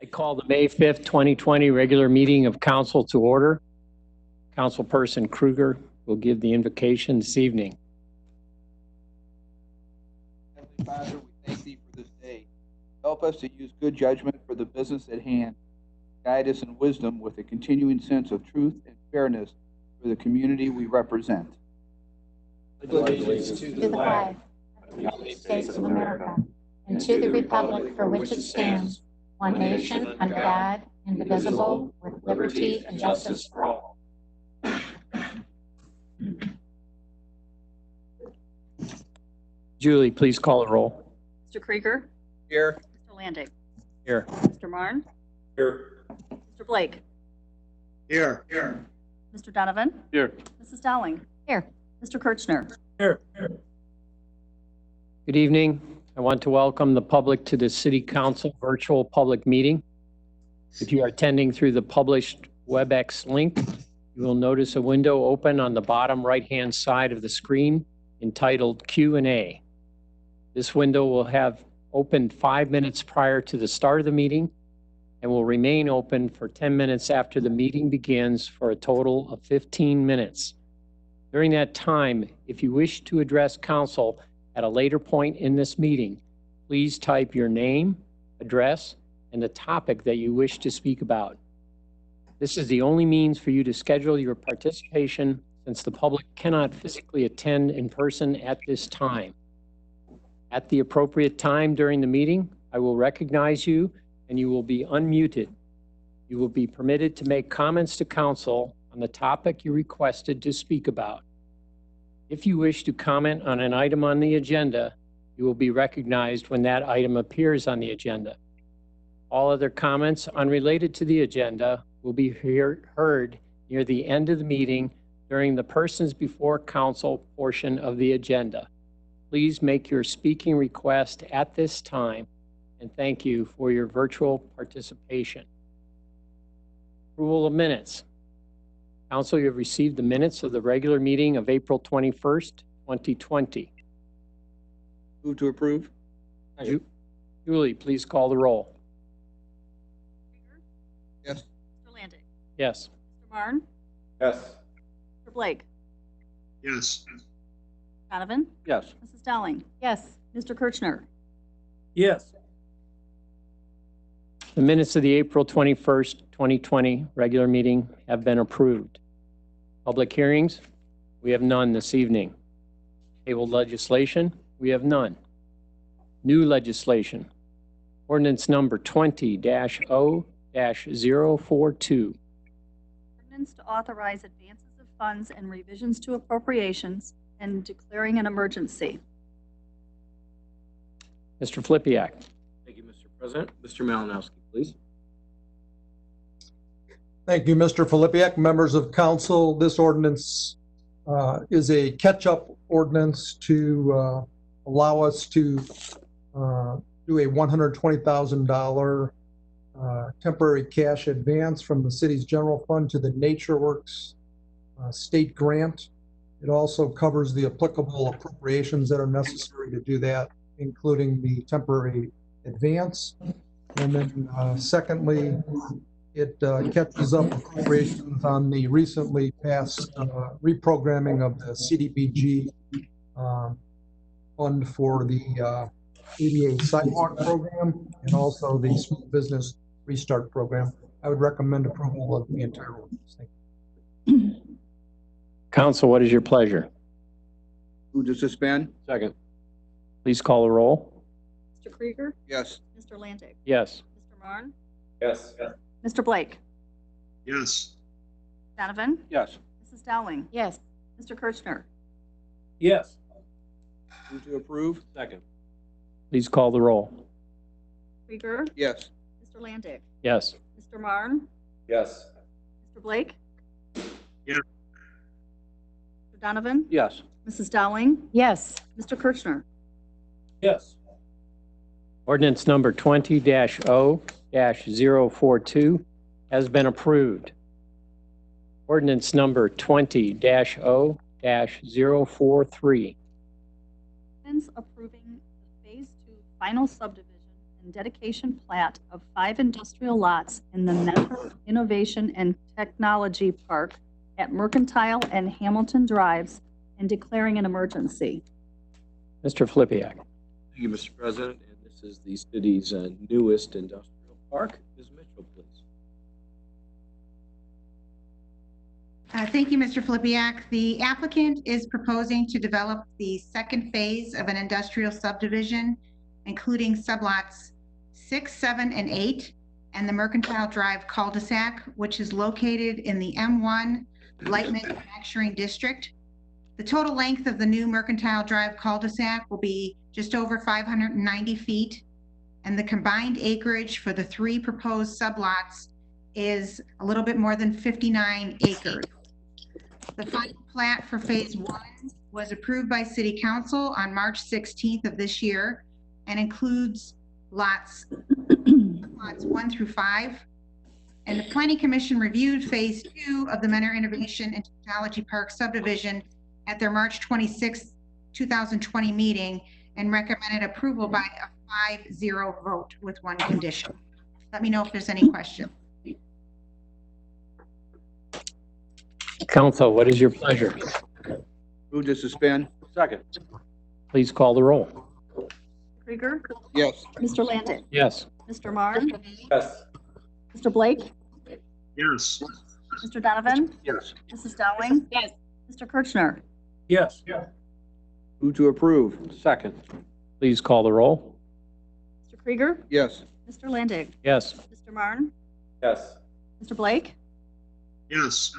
I call the May 5th, 2020 regular meeting of council to order. Councilperson Kruger will give the invocation this evening. Heavenly Father, we thank thee for this day. Help us to use good judgment for the business at hand. Guide us in wisdom with a continuing sense of truth and fairness for the community we represent. Allegiance to the flag of the United States of America and to the republic for which it stands, one nation under God, indivisible, with liberty and justice for all. Julie, please call the roll. Mr. Krieger? Here. Mr. Landig? Here. Mr. Marn? Here. Mr. Blake? Here. Mr. Donovan? Here. Mrs. Dowling? Here. Mr. Kirchner? Here. Good evening. I want to welcome the public to the City Council virtual public meeting. If you are attending through the published WebEx link, you will notice a window open on the bottom right-hand side of the screen entitled Q&A. This window will have opened 5 minutes prior to the start of the meeting and will remain open for 10 minutes after the meeting begins for a total of 15 minutes. During that time, if you wish to address council at a later point in this meeting, please type your name, address, and the topic that you wish to speak about. This is the only means for you to schedule your participation since the public cannot physically attend in person at this time. At the appropriate time during the meeting, I will recognize you and you will be unmuted. You will be permitted to make comments to council on the topic you requested to speak about. If you wish to comment on an item on the agenda, you will be recognized when that item appears on the agenda. All other comments unrelated to the agenda will be heard near the end of the meeting during the persons before council portion of the agenda. Please make your speaking request at this time, and thank you for your virtual participation. Approval of minutes. Council, you have received the minutes of the regular meeting of April 21st, 2020. Move to approve. Julie, please call the roll. Krieger? Yes. Mr. Landig? Yes. Mr. Marn? Yes. Mr. Blake? Yes. Donovan? Yes. Mrs. Dowling? Yes. Mr. Kirchner? Yes. The minutes of the April 21st, 2020 regular meeting have been approved. Public hearings, we have none this evening. Tabled legislation, we have none. New legislation, ordinance number 20-0-042. Ordinance to authorize advances of funds and revisions to appropriations and declaring an emergency. Mr. Flipiak. Thank you, Mr. President. Mr. Malinowski, please. Thank you, Mr. Filipiak. Members of council, this ordinance is a catch-up ordinance to allow us to do a $120,000 temporary cash advance from the city's general fund to the NatureWorks state grant. It also covers the applicable appropriations that are necessary to do that, including the temporary advance. And then secondly, it catches up appropriations on the recently passed reprogramming of the CDBG fund for the ADA sidewalk program and also the small business restart program. I would recommend approval of the entire ordinance. Thank you. Council, what is your pleasure? Move to suspend. Second. Please call the roll. Mr. Krieger? Yes. Mr. Landig? Yes. Mr. Marn? Yes. Mr. Blake? Yes. Donovan? Yes. Mrs. Dowling? Yes. Mr. Kirchner? Yes. Move to approve. Second. Please call the roll. Krieger? Yes. Mr. Landig? Yes. Mr. Marn? Yes. Mr. Blake? Yes. Mr. Donovan? Yes. Mrs. Dowling? Yes. Mr. Kirchner? Yes. Ordinance number 20-0-042 has been approved. Ordinance number 20-0-043. Ordinance approving the Phase 2 final subdivision and and dedication plat of 5 industrial lots in the Mentor Innovation and Technology Park at Mercantile and Hamilton Drives and declaring an emergency. Mr. Flippia. Thank you, Mr. President, and this is the city's newest industrial park. Ms. Mitchell, please. Thank you, Mr. Flipiak. The applicant is proposing to develop the second phase of an industrial subdivision, including sublots 6, 7, and 8, and the Mercantile Drive cul-de-sac, which is located in the M1 Light Manufacturing District. The total length of the new Mercantile Drive cul-de-sac will be just over 590 feet, and the combined acreage for the 3 proposed sublots is a little bit more than 59 acres. The final plat for phase 1 was approved by City Council on March 16th of this year and includes lots 1 through 5. And the Planning Commission reviewed phase 2 of the Mentor Innovation and Technology Park subdivision at their March 26, 2020 meeting and recommended approval by a 5-0 vote with one condition. Let me know if there's any questions. Council, what is your pleasure? Move to suspend? Second. Please call the roll. Krieger. Yes. Mr. Landig. Yes. Mr. Marne. Yes. Mr. Blake. Yes. Mr. Donovan. Yes. Mrs. Dowling. Yes. Mr. Kirchner. Yes. Move to approve? Second. Please call the roll. Mr. Krieger. Yes. Mr. Landig. Yes. Mr. Marne. Yes. Mr. Blake. Yes.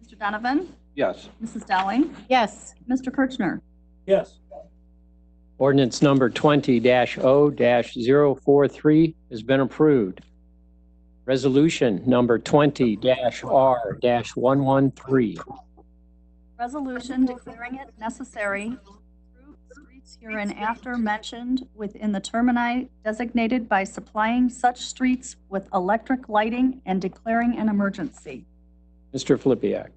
Mr. Donovan. Yes. Mrs. Dowling. Yes. Mr. Kirchner. Yes. Ordinance number 20-0-043 has been approved. Resolution number 20-R-113. Resolution declaring it necessary through streets hereinafter mentioned within the termini designated by supplying such streets with electric lighting and declaring an emergency. Mr. Flippia.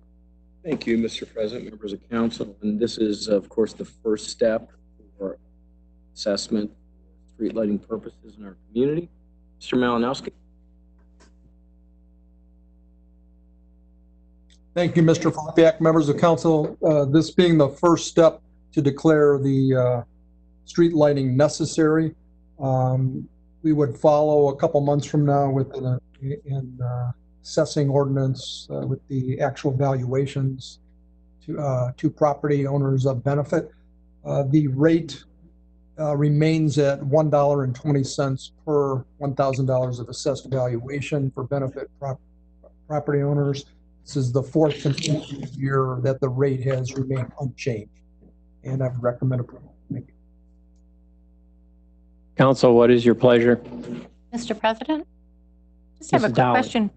Thank you, Mr. President, members of council. And this is, of course, the first step for assessment for street lighting purposes in our community. Mr. Malinowski. Thank you, Mr. Flipiak. Members of council, this being the first step to declare the street lighting necessary, we would follow a couple months from now with an assessing ordinance with the actual valuations to property owners of benefit. The rate remains at $1.20 per $1,000 of assessed valuation for benefit property owners. This is the 4th consecutive year that the rate has remained unchanged, and I would recommend approval. Thank you. Council, what is your pleasure? Mr. President? Just have a Mrs. quick Dowling. question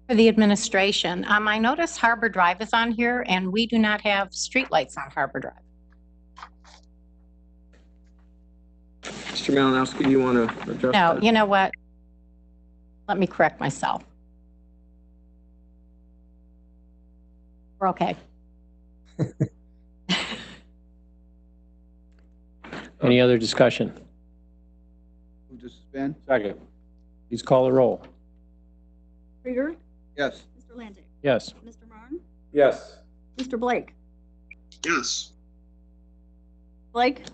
for the administration. I notice Harbor Drive is on here, and we do not have streetlights on Harbor Drive. Mr. Malinowski, do you want to address No, that? you know what? Let me correct myself. We're okay. Any other discussion? Move to suspend? Second. Please call the roll. Krieger. Yes. Mr. Landig. Yes. Mr. Marne. Yes. Mr. Blake. Yes. Blake.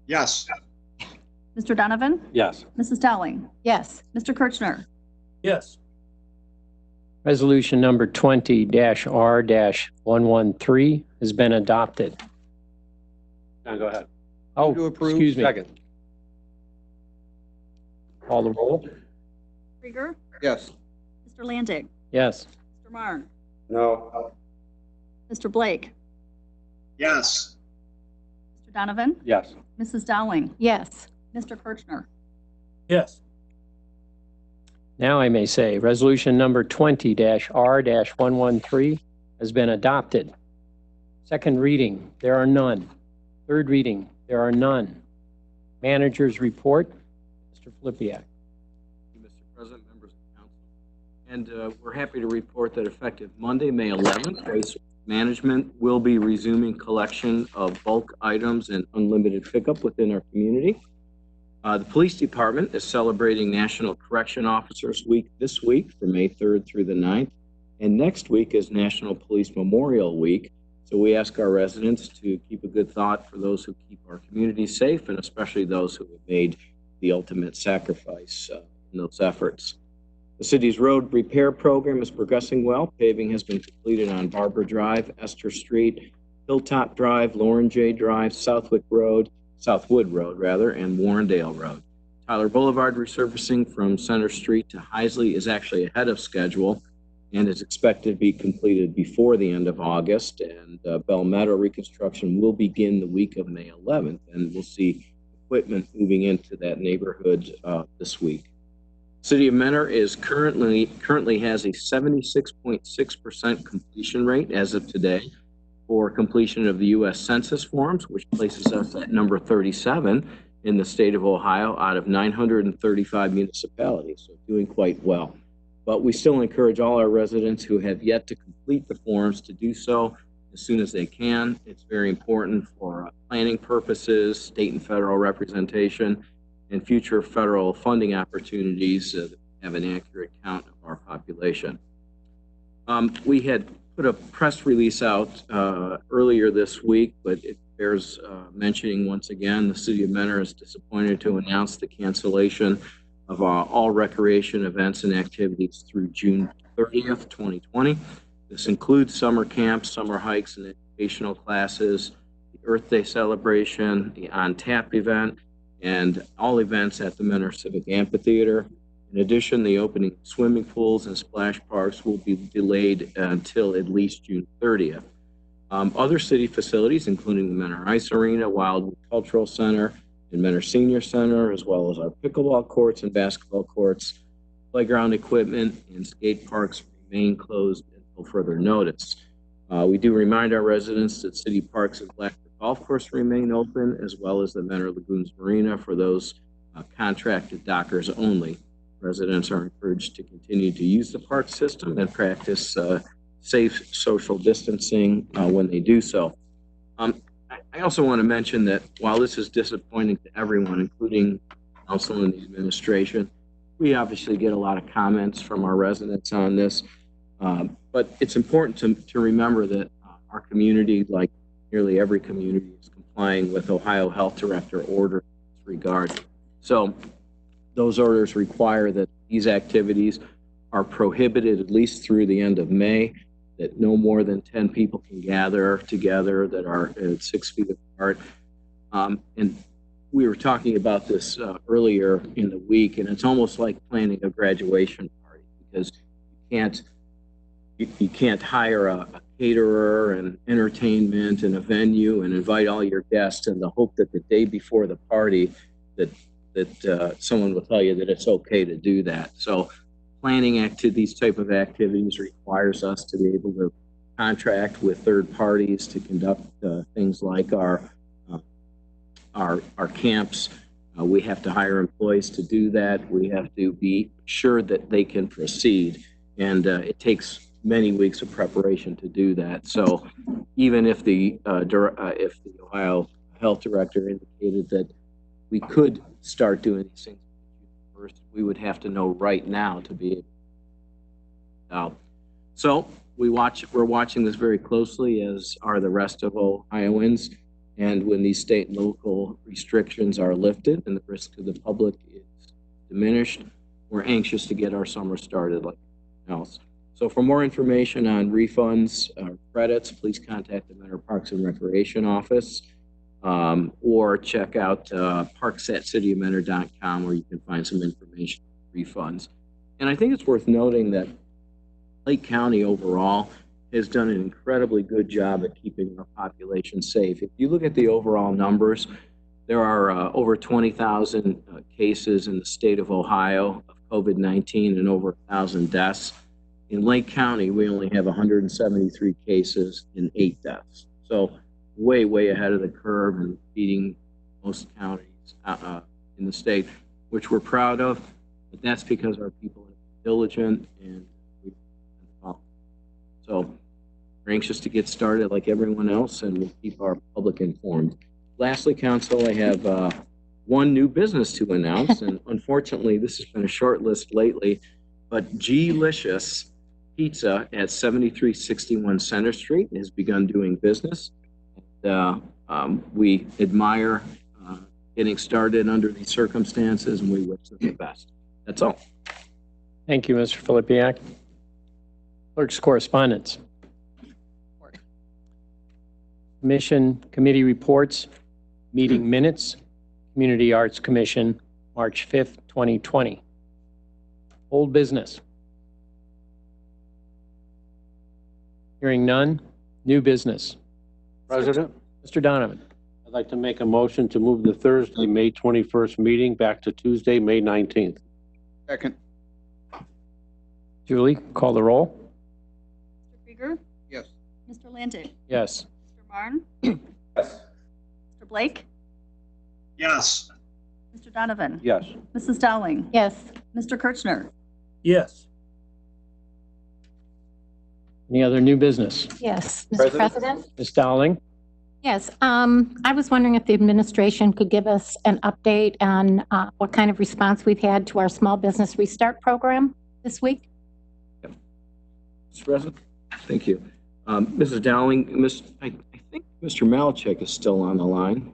Yes. Mr. Donovan. Yes. Mrs. Dowling. Yes. Mr. Kirchner. Yes. Resolution number 20-R-113 has been adopted. Now go ahead. Oh, to approve. excuse me. Second. Call the roll. Krieger. Yes. Mr. Landig. Yes. Mr. Marne. No. Mr. Blake. Yes. Mr. Donovan. Yes. Mrs. Dowling. Yes. Mr. Kirchner. Yes. Now I may say, resolution number 20-R-113 has been adopted. Second reading, there are none. Third reading, there are none. Manager's report, Mr. Flippia. Mr. President, members of council. And we're happy to report that effective Monday, May 11th, Waste Management will be resuming collection of bulk items and unlimited pickup within our community. The police department is celebrating National Correction Officers Week this week from May 3rd through the 9th. And next week is National Police Memorial Week. So we ask our residents to keep a good thought for those who keep our community safe, and especially those who have made the ultimate sacrifice in those efforts. The city's road repair program is progressing well. Paving has been completed on Barber Drive, Esther Street, Hilltop Drive, Lauren J. Drive, Southwood Road, and Warrendale Road. Tyler Boulevard resurfacing from Center Street to Heisley is actually ahead of schedule and is expected to be completed before the end of August. And Bell Meadow reconstruction will begin the week of May 11th, and we'll see equipment moving into that neighborhood this week. City of Mentor is currently has a 76.6% completion rate as of today for completion of the U.S. Census forms, which places us at number 37 in the state of Ohio out of 935 municipalities, so doing quite well. But we still encourage all our residents who have yet to complete the forms to do so as soon as they can. It's very important for planning purposes, state and federal representation, and future federal funding opportunities that have an accurate count of our population. We had put a press release out earlier this week, but it bears mentioning once again. The City of Mentor is disappointed to announce the cancellation of all recreation events and activities through June 30th, 2020. This includes summer camps, summer hikes, and educational classes, the Earth Day celebration, the On Tap event, and all events at the Mentor Civic Amphitheater. In addition, the opening of swimming pools and splash parks will be delayed until at least June 30th. Other city facilities, including the Mentor Ice Arena, Wildwood Cultural Center, and Mentor Senior Center, as well as our pickleball courts and basketball courts, playground equipment, and skate parks remain closed until further notice. We do remind our residents that city parks and Blackbird Golf Course remain open, as well as the Mentor Lagoons Marina for those contracted dockers only. Residents are encouraged to continue to use the park system and practice safe social distancing when they do so. I also want to mention that while this is disappointing to everyone, including council and the administration, we obviously get a lot of comments from our residents on this. But it's important to remember that our community, like nearly every community, is complying with Ohio Health Director orders in this regard. So those orders require that these activities are prohibited at least through the end of May, that no more than 10 people can gather together that are at 6 feet apart. And we were talking about this earlier in the week, and it's almost like planning a graduation party, because you can't hire a caterer and entertainment and a venue and invite all your guests in the hope that the day before the party that someone will tell you that it's okay to do that. So planning these type of activities requires us to be able to contract with third parties to conduct things like our camps. We have to hire employees to do that. We have to be sure that they can proceed, and it takes many weeks of preparation to do that. So even if the Ohio Health Director indicated that we could start doing these things first, we would have to know right now to be able. So we're watching this very closely, as are the rest of Ohioans. And when these state and local restrictions are lifted and the risk to the public is diminished, we're anxious to get our summer started like everything else. So for more information on refunds or credits, please contact the Mentor Parks and Recreation Office, or check out parks@cityofmentor.com, where you can find some information on refunds. And I think it's worth noting that Lake County overall has done an incredibly good job at keeping our population safe. If you look at the overall numbers, there are over 20,000 cases in the state of Ohio of COVID-19 and over 1,000 deaths. In Lake County, we only have 173 cases and 8 deaths. So way, way ahead of the curve and beating most counties in the state, which we're proud of. But that's because our people are diligent and so we're anxious to get started like everyone else, and we'll keep our public informed. Lastly, Council, I have one new business to announce, and unfortunately, this has been a short list lately, but G-Licious Pizza at 7361 Center Street has begun doing business. We admire getting started under these circumstances, and we wish them the best. That's all. Thank you, Mr. Filipiak. Clerk's correspondence. Commission committee reports, meeting minutes, Community Arts Commission, March 5th, 2020. Old business. Hearing none. New business. President, Mr. Donovan. I'd like to make a motion to move the Thursday, May 21st meeting back to Tuesday, May 19th. Second. Julie, call the roll. Mr. Krieger? Yes. Mr. Lantig? Yes. Mr. Marne? Yes. Mr. Blake? Yes. Mr. Donovan? Yes. Mrs. Dowling? Yes. Mr. Kirchner? Yes. Any other new business? Yes. Mr. President? President? Ms. Dowling? Yes. I was wondering if the administration could give us an update on what kind of response we've had to our small business restart program this week. Mr. President? Thank you. Mrs. Dowling, I think Mr. Malachek is still on the line.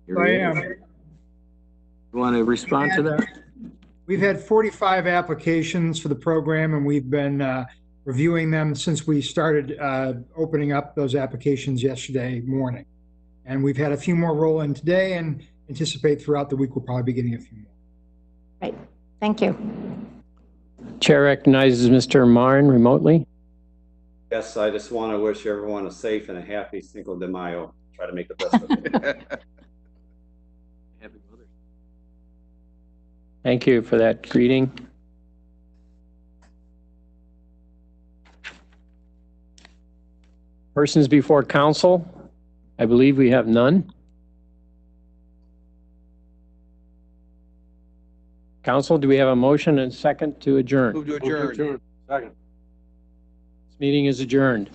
Here I he am. is. You want to respond to that? We've had 45 applications for the program, and we've been reviewing them since we started opening up those applications yesterday morning. And we've had a few more roll in today, and anticipate throughout the week we'll probably be getting a few more. Right. Thank you. Chair recognizes Mr. Marne remotely. Yes, I just want to wish everyone a safe and a happy Cinco de Mayo. Try to make the best of it. Happy Mother's Day. Thank you for that greeting. Persons before council, I believe we have none. Council, do we have a motion and second to adjourn? Move to adjourn. Second. This meeting is adjourned.